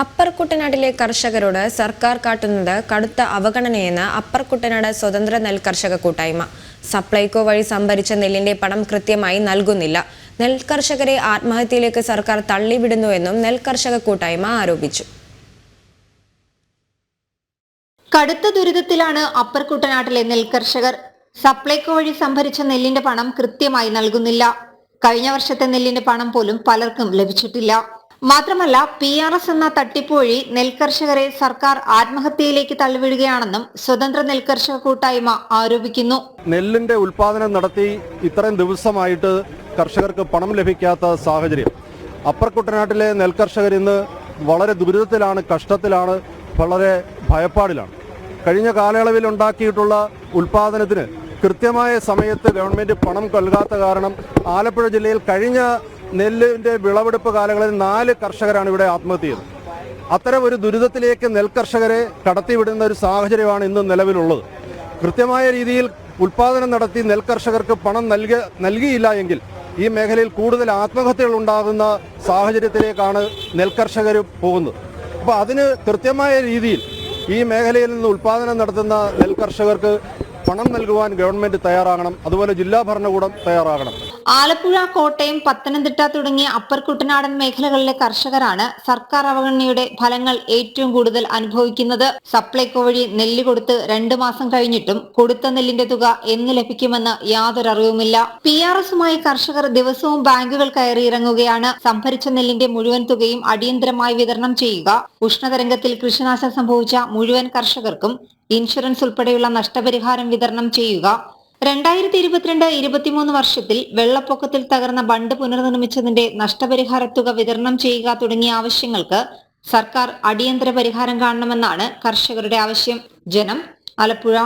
Upper കുട്ടനാട്ടിലെ കർഷകരോട് സർക്കാർ കാട്ടുന്നത് കടുത്ത അവഗണനയെന്ന് അപ്പർ കുട്ടനാട് സ്വതന്ത്ര നെൽകർഷക കൂട്ടായ്മ. സപ്ലൈകോ വഴി സംഭരിച്ച നെല്ലിന്റെ പണം കൃത്യമായി നൽകുന്നില്ല. നെൽകർഷകരെ ആത്മഹത്യയിലേക്ക് സർക്കാർ തള്ളിവിടുന്നുവെന്നും നെൽകർഷക കൂട്ടായ്മ ആരോപിച്ചു. കടുത്ത ദുരിതത്തിലാണ് അപ്പർ കുട്ടനാട്ടിലെ നെൽകർഷകർ. സപ്ലൈകോ വഴി സംഭരിച്ച നെല്ലിന്റെ പണം കൃത്യമായി നൽകുന്നില്ല. കഴിഞ്ഞ വർഷത്തെ നെല്ലിന്റെ പണം പോലും പലർക്കും ലഭിച്ചിട്ടില്ല. മാത്രമല്ല, PRS എന്ന തട്ടിപ്പ് വഴി നെൽകർഷകരെ സർക്കാർ ആത്മഹത്യയിലേക്ക് തള്ളിവിടുകയാണെന്നും സ്വതന്ത്ര നെൽകർഷക കൂട്ടായ്മ ആരോപിക്കുന്നു. നെല്ലിന്റെ ഉൽപാദനം നടത്തി ഇത്രയും ദിവസമായിട്ട് കർഷകർക്ക് പണം ലഭിക്കാത്ത സാഹചര്യം. അപ്പർ കുട്ടനാട്ടിലെ നെൽകർഷകർ ഇന്ന് വളരെ ദുരിതത്തിലാണ്, കഷ്ടത്തിലാണ്, വളരെ ഭയപ്പാടിലാണ്. കഴിഞ്ഞ കാലയളവിൽ ഉണ്ടാക്കിയിട്ടുള്ള ഉൽപാദനത്തിന് കൃത്യമായ സമയത്ത് ഗവൺമെന്റ് പണം നൽകാത്ത കാരണം ആലപ്പുഴ ജില്ലയിൽ കഴിഞ്ഞ നെല്ലിന്റെ വിളവെടുപ്പ് കാലങ്ങളിൽ 4 കർഷകരാണ് ഇവിടെ ആത്മഹത്യ ചെയ്തത്. അത്തരം ഒരു ദുരിതത്തിലേക്ക് നെൽകർഷകരെ കടത്തിവിടുന്ന ഒരു സാഹചര്യമാണ് ഇന്ന് നിലവിലുള്ളത്. കൃത്യമായ രീതിയിൽ ഉൽപാദനം നടത്തി നെൽകർഷകർക്ക് പണം നൽകിയില്ല എങ്കിൽ ഈ മേഖലയിൽ കൂടുതൽ ആത്മഹത്യകൾ ഉണ്ടാകുന്ന സാഹചര്യത്തിലേക്കാണ് നെൽകർഷകർ പോകുന്നത്. അപ്പോൾ അതിന് കൃത്യമായ രീതിയിൽ ഈ മേഖലയിൽ നിന്ന് ഉൽപാദനം നടത്തുന്ന നെൽകർഷകർക്ക് പണം നൽകുവാൻ ഗവൺമെന്റ് തയ്യാറാകണം. അതുപോലെ ജില്ലാ ഭരണകൂടം തയ്യാറാകണം. ആലപ്പുഴ, കോട്ടയം, പത്തനംതിട്ട തുടങ്ങിയ അപ്പർ കുട്ടനാടൻ മേഖലകളിലെ കർഷകരാണ് സർക്കാർ അവഗണനയുടെ ഫലങ്ങൾ ഏറ്റവും കൂടുതൽ അനുഭവിക്കുന്നത്. സപ്ലൈകോ വഴി നെല്ല് കൊടുത്ത് 2 മാസം കഴിഞ്ഞിട്ടും കൊടുത്ത നെല്ലിന്റെ തുക എന്ന് ലഭിക്കുമെന്ന് യാതൊരു അറിവുമില്ല. PRSുമായി കർഷകർ ദിവസവും ബാങ്കുകൾ കയറിയിറങ്ങുകയാണ്. സംഭരിച്ച നെല്ലിന്റെ മുഴുവൻ തുകയും അടിയന്തരമായി വിതരണം ചെയ്യുക, ഉഷ്ണതരംഗത്തിൽ കൃഷിനാശം സംഭവിച്ച മുഴുവൻ കർഷകർക്കും ഇൻഷുറൻസ് ഉൾപ്പെടെയുള്ള നഷ്ടപരിഹാരം വിതരണം ചെയ്യുക, 2022-23 വർഷത്തിൽ വെള്ളപ്പൊക്കത്തിൽ തകർന്ന ബണ്ട് പുനർനിർമ്മിച്ചതിന്റെ നഷ്ടപരിഹാര തുക വിതരണം ചെയ്യുക തുടങ്ങിയ ആവശ്യങ്ങൾക്ക് സർക്കാർ അടിയന്തര പരിഹാരം കാണണമെന്നാണ് കർഷകരുടെ ആവശ്യം. ജനം, ആലപ്പുഴ.